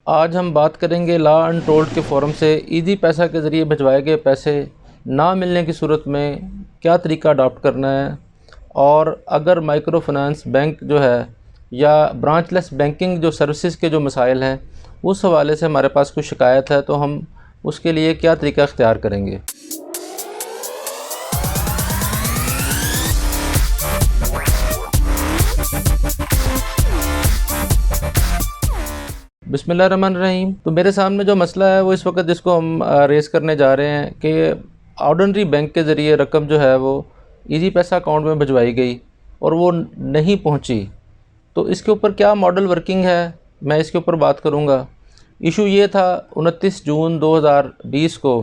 आज हम बात करेंगे लॉ अनटोल्ड के फोरम से इजी पैसा के ज़रिए भिजवाए गए पैसे ना मिलने की सूरत में क्या तरीका अडॉप्ट करना है, और अगर माइक्रो फाइनेंस बैंक जो है या ब्रांचलेस बैंकिंग जो सर्विसेज के जो मसाइल हैं उस हवाले से हमारे पास कुछ शिकायत है तो हम उसके लिए क्या तरीका इख्तियार करेंगे। बिस्मिल्लाहिर्रहमानिर्रहीम। तो मेरे सामने जो मसला है वो इस वक्त जिसको हम रेस करने जा रहे हैं कि ऑर्डिनरी बैंक के ज़रिए रकम जो है वो इजी पैसा अकाउंट में भिजवाई गई और वो नहीं पहुंची। तो इसके ऊपर क्या मॉडल वर्किंग है, मैं इसके ऊपर बात करूंगा। इशू ये था 29 जून 2020 को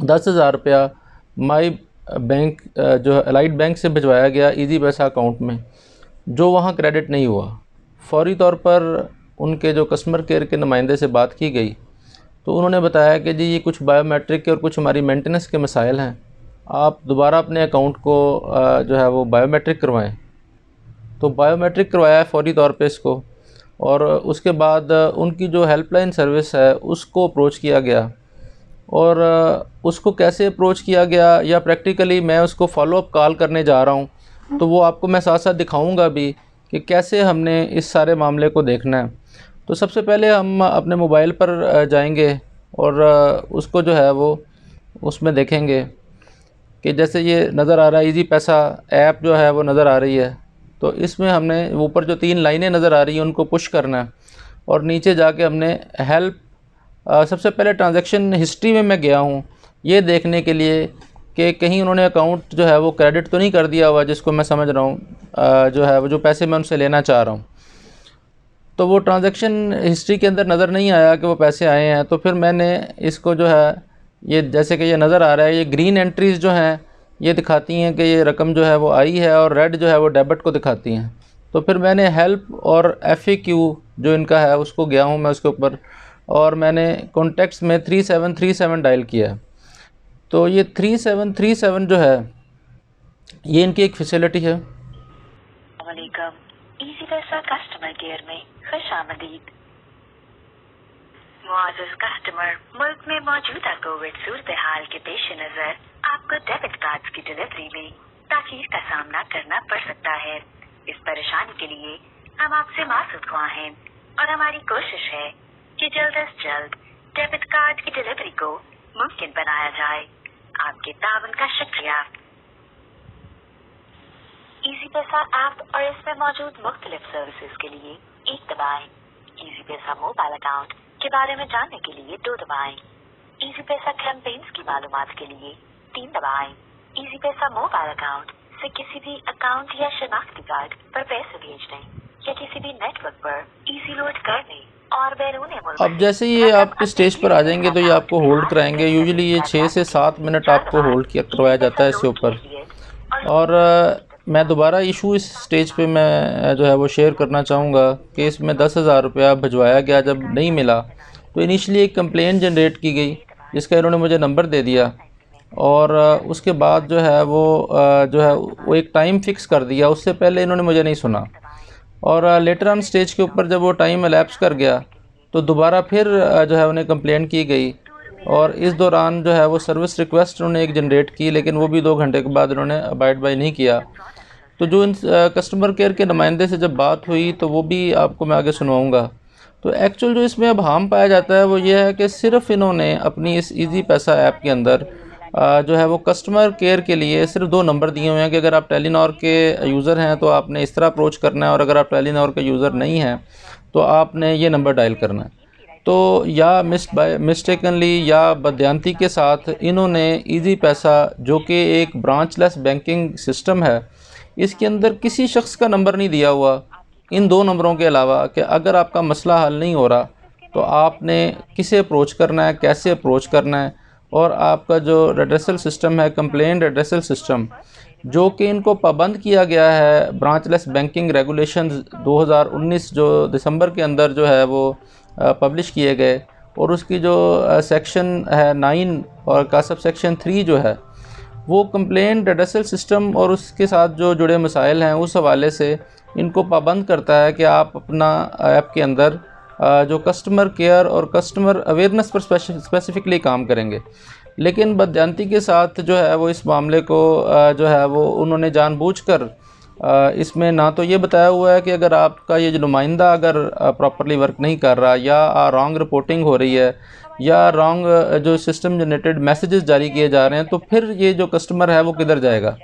10,000 रुपया माई बैंक जो एलाइड बैंक से भिजवाया गया इजी पैसा अकाउंट में, जो वहाँ क्रेडिट नहीं हुआ। फौरी तौर पर उनके जो कस्टमर केयर के नुमाइंदे से बात की गई तो उन्होंने बताया कि जी ये कुछ बायोमेट्रिक के और कुछ हमारी मेंटेनेंस के मसाइल हैं, आप दोबारा अपने अकाउंट को जो है वो बायोमेट्रिक करवाएं। तो बायोमेट्रिक करवाया फौरी तौर पे इसको, और उसके बाद उनकी जो हेल्पलाइन सर्विस है उसको अप्रोच किया गया। और उसको कैसे अप्रोच किया गया या प्रैक्टिकली मैं उसको फॉलोअप कॉल करने जा रहा हूँ, तो वो आपको मैं साथ साथ दिखाऊँगा भी कि कैसे हमने इस सारे मामले को देखना है। तो सबसे पहले हम अपने मोबाइल पर जाएंगे और उसको जो है वो उसमें देखेंगे कि जैसे ये नज़र आ रहा है इजी पैसा ऐप जो है वो नज़र आ रही है। तो इसमें हमने ऊपर जो 3 लाइनें नज़र आ रही हैं उनको पुश करना है और नीचे जाके हमने हेल्प सबसे पहले ट्रांजैक्शन हिस्ट्री में मैं गया हूँ ये देखने के लिए कि कहीं उन्होंने अकाउंट जो है वो क्रेडिट तो नहीं कर दिया हुआ जिसको मैं समझ रहा हूँ जो है वो जो पैसे मैं उनसे लेना चाह रहा हूँ। तो वो ट्रांजैक्शन हिस्ट्री के अंदर नज़र नहीं आया कि वो पैसे आए हैं। तो फिर मैंने इसको जो है ये जैसे कि ये नज़र आ रहा है, ये ग्रीन एंट्रीज़ जो हैं ये दिखाती हैं कि ये रकम जो है वो आई है और रेड जो है वो डेबिट को दिखाती हैं। तो फिर मैंने हेल्प और FAQ जो इनका है उसको गया हूँ मैं उसके ऊपर, और मैंने कॉन्टेक्ट्स में 3737 डायल किया है। तो ये 3737 जो है ये इनकी एक फैसिलिटी है। इजी पैसा कस्टमर केयर में खुशामदीद। मुआज़्ज़िज़ कस्टमर, मुल्क में मौजूदा कोविड सूरत हाल के पेश नज़र आपको डेबिट कार्ड्स की डिलीवरी में ताख़ीर का सामना करना पड़ सकता है। इस परेशानी के लिए हम आपसे माफ़ी ख्वाह हैं और हमारी कोशिश है कि जल्द अज जल्द डेबिट कार्ड की डिलीवरी को मुमकिन बनाया जाए। आपके तावन का शुक्रिया। इजी पैसा ऐप और इसमें मौजूद मुख्तलिफ सर्विसेज के लिए 1 दबाएं। इजी पैसा मोबाइल अकाउंट के बारे में जानने के लिए 2 दबाएं। इजी पैसा कैंपेन्स की मालूमात के लिए 3 दबाएं। इजी पैसा मोबाइल अकाउंट से किसी भी अकाउंट या शनाख्ती कार्ड पर पैसे भेजने या किसी भी नेटवर्क पर इजी लोड करने और बैरून मुल्क। अब जैसे ये आप इस स्टेज पर आ जाएंगे तो ये आपको होल्ड कराएंगे। यूजुअली ये 6 से 7 मिनट आपको होल्ड किया करवाया जाता है इसके ऊपर। और मैं दोबारा इशू इस स्टेज पे मैं जो है वो शेयर करना चाहूँगा कि इसमें 10,000 रुपया भिजवाया गया, जब नहीं मिला तो इनिशियली एक कंप्लेन जनरेट की गई जिसका इन्होंने मुझे नंबर दे दिया, और उसके बाद जो है वो एक टाइम फिक्स कर दिया। उससे पहले इन्होंने मुझे नहीं सुना, और लेटर ऑन स्टेज के ऊपर जब वो टाइम एलैप्स कर गया तो दोबारा फिर जो है उन्हें कंप्लेन की गई, और इस दौरान जो है वो सर्विस रिक्वेस्ट उन्होंने एक जनरेट की, लेकिन वो भी 2 घंटे के बाद उन्होंने अबाइड बाय नहीं किया। तो जो इन कस्टमर केयर के नुमाइंदे से जब बात हुई तो वो भी आपको मैं आगे सुनवाऊँगा। तो एक्चुअल जो इसमें अब हार्म पाया जाता है वो ये है कि सिर्फ़ इन्होंने अपनी इस इजी पैसा ऐप के अंदर जो है वो कस्टमर केयर के लिए सिर्फ 2 नंबर दिए हुए हैं कि अगर आप टेलीनॉर के यूज़र हैं तो आपने इस तरह अप्रोच करना है, और अगर आप टेलीनॉर के यूज़र नहीं हैं तो आपने ये नंबर डायल करना है। तो या मिस्टेकनली या बदयांती के साथ इन्होंने इजी पैसा जो कि एक ब्रांचलेस बैंकिंग सिस्टम है इसके अंदर किसी शख्स का नंबर नहीं दिया हुआ इन 2 नंबरों के अलावा, कि अगर आपका मसला हल नहीं हो रहा तो आपने किसे अप्रोच करना है, कैसे अप्रोच करना है। और आपका जो रेड्रेसल सिस्टम है, कंप्लेंट रेड्रेसल सिस्टम, जो कि इनको पाबंद किया गया है ब्रांचलेस बैंकिंग रेगुलेशंस 2019 जो दिसंबर के अंदर जो है वो पब्लिश किए गए, और उसकी जो सेक्शन है 9 और का सब सेक्शन 3 जो है वो कंप्लेंट रेड्रेसल सिस्टम और उसके साथ जो जुड़े मसाइल हैं उस हवाले से इनको पाबंद करता है कि आप अपना ऐप के अंदर जो कस्टमर केयर और कस्टमर अवेयरनेस पर स्पेसिफिकली काम करेंगे। लेकिन बददियानती के साथ जो है वो इस मामले को जो है वो उन्होंने जानबूझकर इसमें ना तो ये बताया हुआ है कि अगर आपका ये जो नुमाइंदा अगर प्रॉपरली वर्क नहीं कर रहा या रॉन्ग रिपोर्टिंग हो रही है या रॉन्ग जो सिस्टम जनरेटेड मैसेजेस जारी किए जा रहे हैं, तो फिर ये जो कस्टमर है वो किधर जाएगा।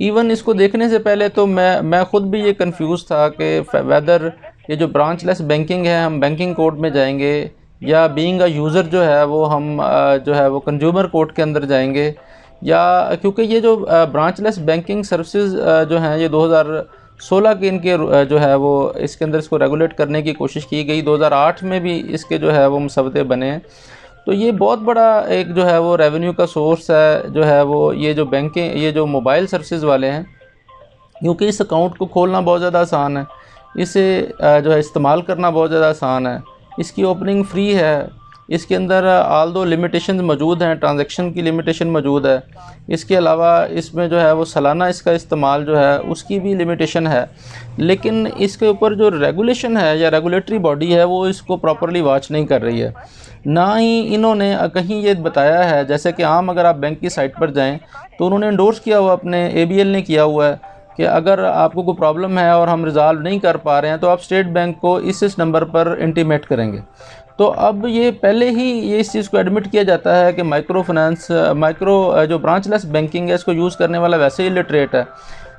इवन इसको देखने से पहले तो मैं ख़ुद भी ये कंफ्यूज था कि वेदर ये जो ब्रांचलेस बैंकिंग है हम बैंकिंग कोड में जाएंगे या बीइंग अ यूज़र जो है वो हम जो है वो कंज्यूमर कोर्ट के अंदर जाएंगे, या क्योंकि ये जो ब्रांचलेस बैंकिंग सर्विसेज जो हैं ये 2016 के इनके जो है वो इसके अंदर इसको रेगुलेट करने की कोशिश की गई। 2008 में भी इसके जो है वो मसवदे बने हैं। तो ये बहुत बड़ा एक जो है वो रेवेन्यू का सोर्स है जो है वो ये जो बैंकिंग ये जो मोबाइल सर्विसेज वाले हैं, क्योंकि इस अकाउंट को खोलना बहुत ज़्यादा आसान है, इसे जो है इस्तेमाल करना बहुत ज़्यादा आसान है, इसकी ओपनिंग फ्री है, इसके अंदर आल दो लिमिटेशन मौजूद हैं, ट्रांजैक्शन की लिमिटेशन मौजूद है, इसके अलावा इसमें जो है वो सालाना इसका इस्तेमाल जो है उसकी भी लिमिटेशन है। लेकिन इसके ऊपर जो रेगुलेशन है या रेगुलेटरी बॉडी है वो इसको प्रॉपरली वॉच नहीं कर रही है। ना ही इन्होंने कहीं ये बताया है, जैसे कि आम अगर आप बैंक की साइट पर जाएं तो उन्होंने इंडोर्स किया हुआ, अपने ABL ने किया हुआ है कि अगर आपको कोई प्रॉब्लम है और हम रिज़ॉल्व नहीं कर पा रहे हैं तो आप स्टेट बैंक को इस नंबर पर इंटीमेट करेंगे। तो अब ये पहले ही ये इस चीज़ को एडमिट किया जाता है कि माइक्रो फाइनेंस जो ब्रांचलेस बैंकिंग है इसको यूज़ करने वाला वैसे ही लिटरेट है।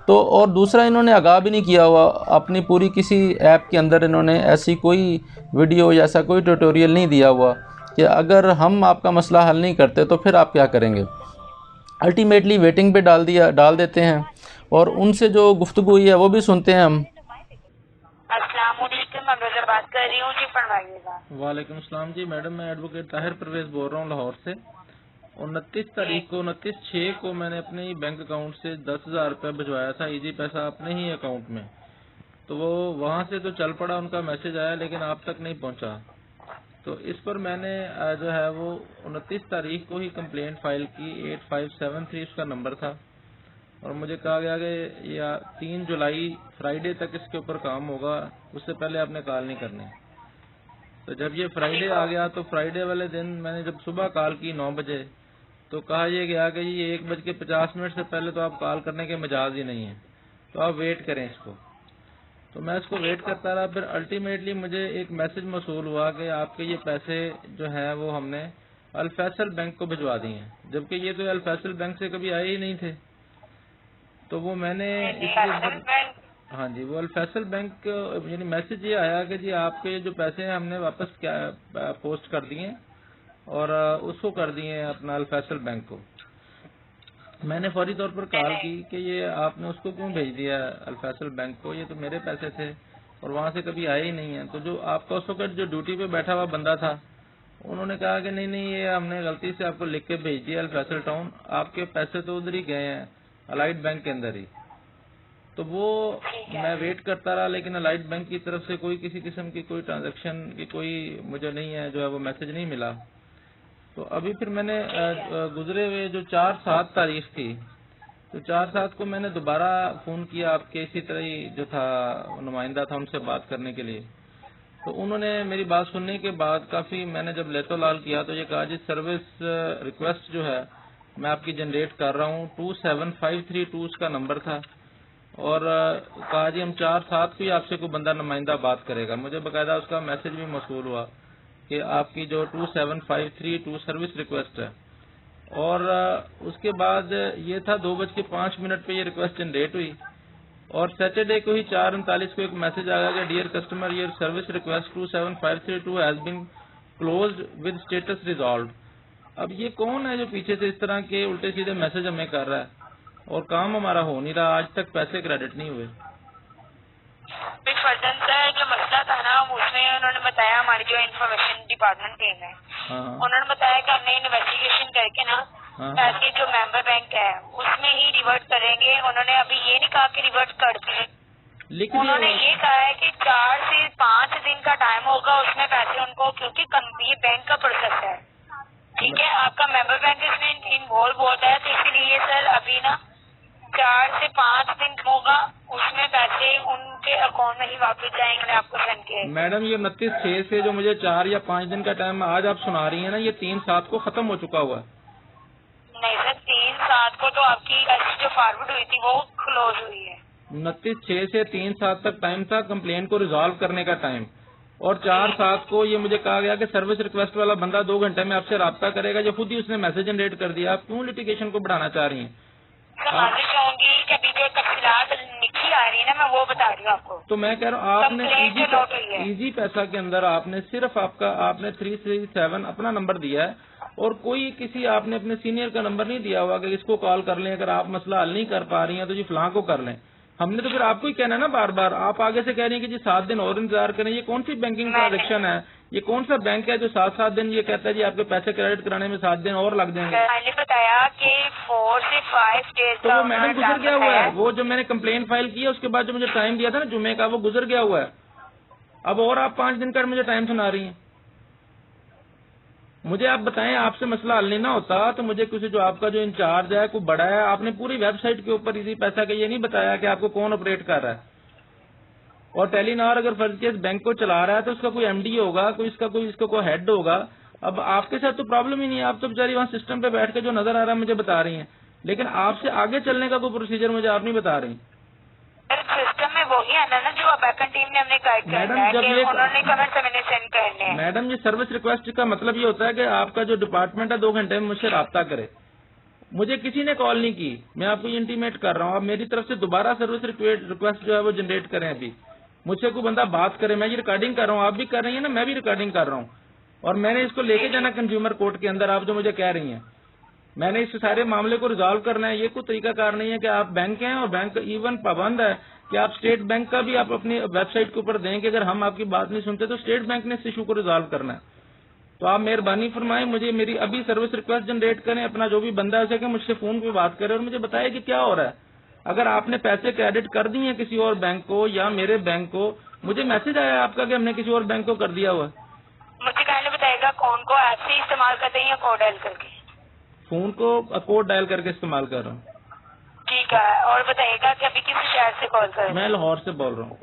तो और दूसरा इन्होंने आगाह भी नहीं किया हुआ, अपनी पूरी किसी ऐप के अंदर इन्होंने ऐसी कोई वीडियो या ऐसा कोई ट्यूटोरियल नहीं दिया हुआ कि अगर हम आपका मसला हल नहीं करते तो फिर आप क्या करेंगे। अल्टीमेटली वेटिंग पे डाल देते हैं और उनसे जो गुफ्तगू हुई है वो भी सुनते हैं हम। अस्सलामुअलैकुम, मैं ब्रदर बात कर रही हूँ जी, पढ़वाइएगा। वालेकुम सलाम जी मैडम, मैं एडवोकेट ताहिर परवेज़ बोल रहा हूँ लाहौर से। 29/6 को मैंने अपने ही बैंक अकाउंट से 10,000 रुपये भिजवाया था इजी पैसा अपने ही अकाउंट में। तो वो वहाँ से तो चल पड़ा, उनका मैसेज आया लेकिन आप तक नहीं पहुँचा। तो इस पर मैंने जो है वो 29 तारीख को ही कंप्लेंट फाइल की, 8573 उसका नंबर था, और मुझे कहा गया कि या 3 जुलाई फ्राइडे तक इसके ऊपर काम होगा, उससे पहले आपने कॉल नहीं करनी। तो जब ये फ्राइडे आ गया तो फ्राइडे वाले दिन मैंने जब सुबह कॉल की 9 बजे तो कहा यह गया कि ये 1:50 से पहले तो आप कॉल करने के मिजाज ही नहीं है, तो आप वेट करें इसको। तो मैं इसको वेट करता रहा, फिर अल्टीमेटली मुझे एक मैसेज मौसूल हुआ कि आपके ये पैसे जो हैं वो हमने अल फैसल बैंक को भिजवा दिए हैं, जबकि ये तो अल फैसल बैंक से कभी आए ही नहीं थे। तो वो मैंने हाँ जी, वो अल फैसल बैंक यानी मैसेज ये आया कि जी आपके जो पैसे हैं हमने वापस क्या पोस्ट कर दिए और उसको कर दिए अपना अल फैसल बैंक को। मैंने फौरी तौर पर कॉल की कि ये आपने उसको क्यों भेज दिया अल फैसल बैंक को, ये तो मेरे पैसे थे और वहाँ से कभी आए ही नहीं है। तो जो आपका उस वक्त जो ड्यूटी पे बैठा हुआ बंदा था उन्होंने कहा कि नहीं ये हमने गलती से आपको लिख के भेज दिया अल फैसल टाउन, आपके पैसे तो उधर ही गए हैं अलाइड बैंक के अंदर ही। तो वो मैं वेट करता रहा लेकिन अलाइड बैंक की तरफ से कोई किसी किस्म की कोई ट्रांजैक्शन की कोई मुझे नहीं है जो है वो मैसेज नहीं मिला। तो अभी फिर मैंने गुजरे हुए जो 4/7 तारीख थी, तो 4/7 को मैंने दोबारा फ़ोन किया आपके इसी तरह ही जो था नुमाइंदा था उनसे बात करने के लिए। तो उन्होंने मेरी बात सुनने के बाद काफ़ी मैंने जब लेतो लाल किया तो ये कहा जी सर्विस रिक्वेस्ट जो है मैं आपकी जनरेट कर रहा हूँ, 27532 उसका नंबर था, और कहा जी हम 4/7 को ही आपसे कोई बंदा नुमाइंदा बात करेगा। मुझे बाकायदा उसका मैसेज भी मौसूल हुआ कि आपकी जो 27532 सर्विस रिक्वेस्ट है, और उसके बाद ये था 2:05 पे ये रिक्वेस्ट जनरेट हुई, और सैटरडे को ही 4:39 को एक मैसेज आ गया कि dear customer your service request 27532 has been closed with status resolve. अब ये कौन है जो पीछे से इस तरह के उल्टे सीधे मैसेज हमें कर रहा है और काम हमारा हो नहीं रहा, आज तक पैसे क्रेडिट नहीं हुए। फर्जन सर जो मसला था ना उसमें उन्होंने बताया, हमारी जो इन्फॉर्मेशन डिपार्टमेंट टीम है उन्होंने बताया कि हमने इन्वेस्टिगेशन करके ना पैसे जो मेंबर बैंक है उसमें ही रिवर्ट करेंगे। उन्होंने अभी ये नहीं कहा कि रिवर्ट कर दें, उन्होंने ये कहा है कि 4 से 5 दिन का टाइम होगा उसमें पैसे उनको, क्योंकि ये बैंक का प्रोसेस है, ठीक है, आपका मेंबर बैंक इसमें इन्वॉल्व होता है, तो इसलिए सर अभी ना 4 से 5 दिन होगा, उसमें पैसे उनके अकाउंट में ही वापस जाएंगे, मैंने आपको सेंड किया है। मैडम ये 29/6 से जो मुझे 4 या 5 दिन का टाइम आज आप सुना रही हैं ना, ये 3/7 को खत्म हो चुका हुआ है। नहीं सर, 3/7 को तो आपकी जो फॉरवर्ड हुई थी वो क्लोज हुई है। 29/6 से 3/7 तक टाइम था कंप्लेंट को रिजॉल्व करने का टाइम, और 4/7 को ये मुझे कहा गया कि सर्विस रिक्वेस्ट वाला बंदा 2 घंटे में आपसे राब्ता करेगा। जो खुद ही उसने मैसेज जनरेट कर दिया। आप क्यों लिटिगेशन को बढ़ाना चाह रही हैं? समझ चाहूंगी कि अभी जो तफसीलात लिखी आ रही है ना, मैं वो बता रही हूँ आपको। तो मैं कह रहा हूँ आपने कंप्लेंट जो नोट हुई है। इजी पैसा के अंदर आपने सिर्फ आपने 337 अपना नंबर दिया है, और कोई किसी आपने अपने सीनियर का नंबर नहीं दिया हुआ कि इसको कॉल कर लें, अगर आप मसला हल नहीं कर पा रही हैं तो जी फलां को कर लें। हमने तो फिर आपको ही कहना है ना बार बार। आप आगे से कह रही हैं कि जी 7 दिन और इंतजार करें। ये कौन सी बैंकिंग ट्रांजेक्शन है? ये कौन सा बैंक है जो 7-7 दिन ये कहता है जी आपके पैसे क्रेडिट कराने में 7 दिन और लग जाएंगे? मैंने बताया कि 4 से 5 डेज तो वो मैडम गुजर गया हुआ है। वो जो मैंने कंप्लेंट फाइल की है उसके बाद जो मुझे टाइम दिया था ना जुमे का, वो गुजर गया हुआ है। अब और आप 5 दिन का मुझे टाइम सुना रही हैं। मुझे आप बताएं, आपसे मसला हल नहीं ना होता तो मुझे किसी जो आपका जो इंचार्ज है कोई बड़ा है, आपने पूरी वेबसाइट के ऊपर इसी पैसा का ये नहीं बताया कि आपको कौन ऑपरेट कर रहा है। और टेलीनॉर अगर फर्ज के इस बैंक को चला रहा है तो उसका कोई एमडी होगा, इसका कोई हेड होगा। अब आपके साथ तो प्रॉब्लम ही नहीं है। आप तो बेचारी वहाँ सिस्टम पे बैठ के जो नजर आ रहा है मुझे बता रही हैं, लेकिन आपसे आगे चलने का कोई प्रोसीजर मुझे आप नहीं बता रही। सिस्टम में वही आना ना जो बैकएंड टीम ने हमने गाइड करना है कि उन्होंने कमेंट मैंने सेंड करने हैं। मैडम ये सर्विस रिक्वेस्ट का मतलब ये होता है कि आपका जो डिपार्टमेंट है 2 घंटे में मुझसे राब्ता करे। मुझे किसी ने कॉल नहीं की, मैं आपको इंटीमेट कर रहा हूँ। आप मेरी तरफ से दोबारा सर्विस रिक्वेस्ट जो है वो जनरेट करें। अभी मुझसे कोई बंदा बात करे, मैं ये रिकॉर्डिंग कर रहा हूँ, आप भी कर रही हैं ना, मैं भी रिकॉर्डिंग कर रहा हूँ, और मैंने इसको लेके जाना कंज्यूमर कोर्ट के अंदर। आप जो मुझे कह रही हैं मैंने इस सारे मामले को रिजॉल्व करना है, ये कोई तरीकाकार नहीं है कि आप बैंक हैं और बैंक इवन पाबंद है कि आप स्टेट बैंक का भी आप अपनी वेबसाइट के ऊपर दें कि अगर हम आपकी बात नहीं सुनते तो स्टेट बैंक ने इस इशू को रिजॉल्व करना है। तो आप मेहरबानी फरमाएं, मुझे मेरी अभी सर्विस रिक्वेस्ट जनरेट करें, अपना जो भी बंदा है सके मुझसे फोन पे बात करे और मुझे बताए कि क्या हो रहा है। अगर आपने पैसे क्रेडिट कर दिए हैं किसी और बैंक को या मेरे बैंक को, मुझे मैसेज आया आपका कि हमने किसी और बैंक को कर दिया हुआ। मुझे कहने बताएगा कौन को ऐप से इस्तेमाल करते हैं या कोड डायल करके? फोन को कोड डायल करके इस्तेमाल कर रहा हूँ। ठीक है, और बताइएगा कि अभी किस शहर से कॉल कर रहे हैं? मैं लाहौर से बोल रहा हूँ।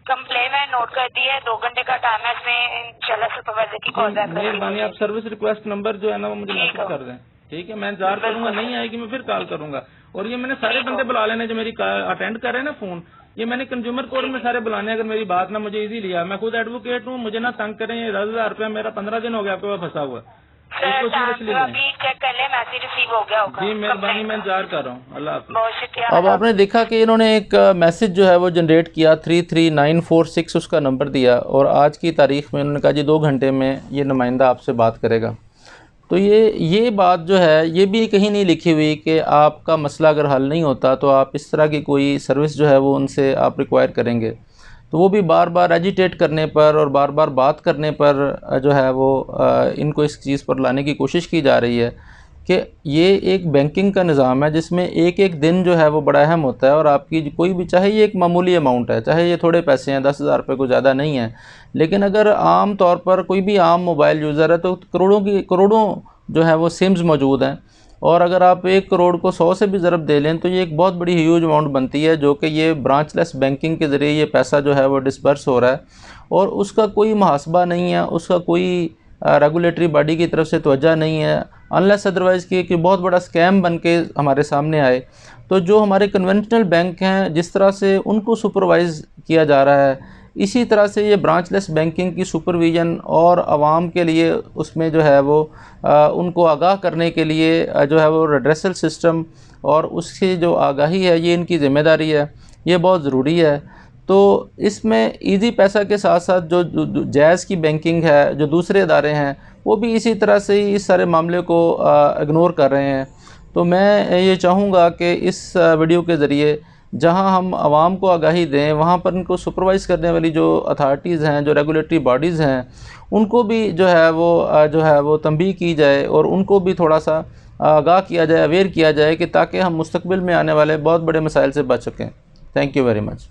कंप्लेन मैंने नोट कर दी है, 2 घंटे का टाइम है, इसमें इंशाल्लाह सुपरवाइजर की कॉल बैक मेहरबानी आप सर्विस रिक्वेस्ट नंबर जो है ना वो मुझे मैसेज कर दें। ठीक है, मैं इंतजार करूंगा, नहीं आएगी मैं फिर कॉल करूंगा। और ये मैंने सारे बंदे बुला लेने जो मेरी अटेंड कर रहे हैं ना फोन, ये मैंने कंज्यूमर कोर्ट में सारे बुलाने। अगर मेरी बात ना मुझे इजी लिया, मैं खुद एडवोकेट हूँ, मुझे ना तंग करें। 10,000 रुपया मेरा 15 दिन हो गया आपके पास फंसा हुआ। इसको सीरियसली अभी चेक कर ले, मैसेज रिसीव हो गया होगा। जी मेहरबानी, मैं इंतजार कर रहा हूँ। अल्लाह हाफिज़। बहुत शुक्रिया। अब आपने देखा कि इन्होंने एक मैसेज जो है वो जनरेट किया, 33946 उसका नंबर दिया, और आज की तारीख में उन्होंने कहा जी 2 घंटे में ये नुमाइंदा आपसे बात करेगा। तो ये बात जो है ये भी कहीं नहीं लिखी हुई कि आपका मसला अगर हल नहीं होता तो आप इस तरह की कोई सर्विस जो है वो उनसे आप रिक्वायर करेंगे। तो वो भी बार बार एजिटेट करने पर और बार बार बात करने पर जो है वो इनको इस चीज़ पर लाने की कोशिश की जा रही है कि ये एक बैंकिंग का निज़ाम है जिसमें एक एक दिन जो है वो बड़ा अहम होता है। और आपकी कोई भी, चाहे ये एक मामूली अमाउंट है, चाहे ये थोड़े पैसे हैं, 10,000 रुपये को ज़्यादा नहीं है, लेकिन अगर आम तौर पर कोई भी आम मोबाइल यूज़र है तो करोड़ों जो है वो सिम्स मौजूद हैं। और अगर आप 1 करोड़ को 100 से भी ज़रब दे लें तो ये एक बहुत बड़ी ह्यूज अमाउंट बनती है, जो कि ये ब्रांचलेस बैंकिंग के ज़रिए ये पैसा जो है वो डिस्पर्स हो रहा है और उसका कोई मुहासबा नहीं है, उसका कोई रेगुलेटरी बॉडी की तरफ से तवज्जो नहीं है, अनलेस अदरवाइज़ कि बहुत बड़ा स्कैम बन के हमारे सामने आए। तो जो हमारे कन्वेंशनल बैंक हैं जिस तरह से उनको सुपरवाइज़ किया जा रहा है, इसी तरह से ये ब्रांचलेस बैंकिंग की सुपरविज़न और आवाम के लिए उसमें जो है वो उनको आगाह करने के लिए जो है वो रेड्रेसल सिस्टम और उसकी जो आगाही है ये इनकी ज़िम्मेदारी है, ये बहुत ज़रूरी है। तो इसमें इजी पैसा के साथ साथ जो जायज़ की बैंकिंग है, जो दूसरे इदारे हैं, वो भी इसी तरह से ही इस सारे मामले को इग्नोर कर रहे हैं। तो मैं ये चाहूँगा कि इस वीडियो के ज़रिए जहां हम आवाम को आगाही दें, वहां पर इनको सुपरवाइज़ करने वाली जो अथॉरिटीज़ हैं, जो रेगुलेटरी बॉडीज़ हैं, उनको भी जो है वो तंबीह की जाए और उनको भी थोड़ा सा आगाह किया जाए, अवेयर किया जाए कि ताकि हम मुस्तकबिल में आने वाले बहुत बड़े मसाइल से बच सकें। Thank you very much.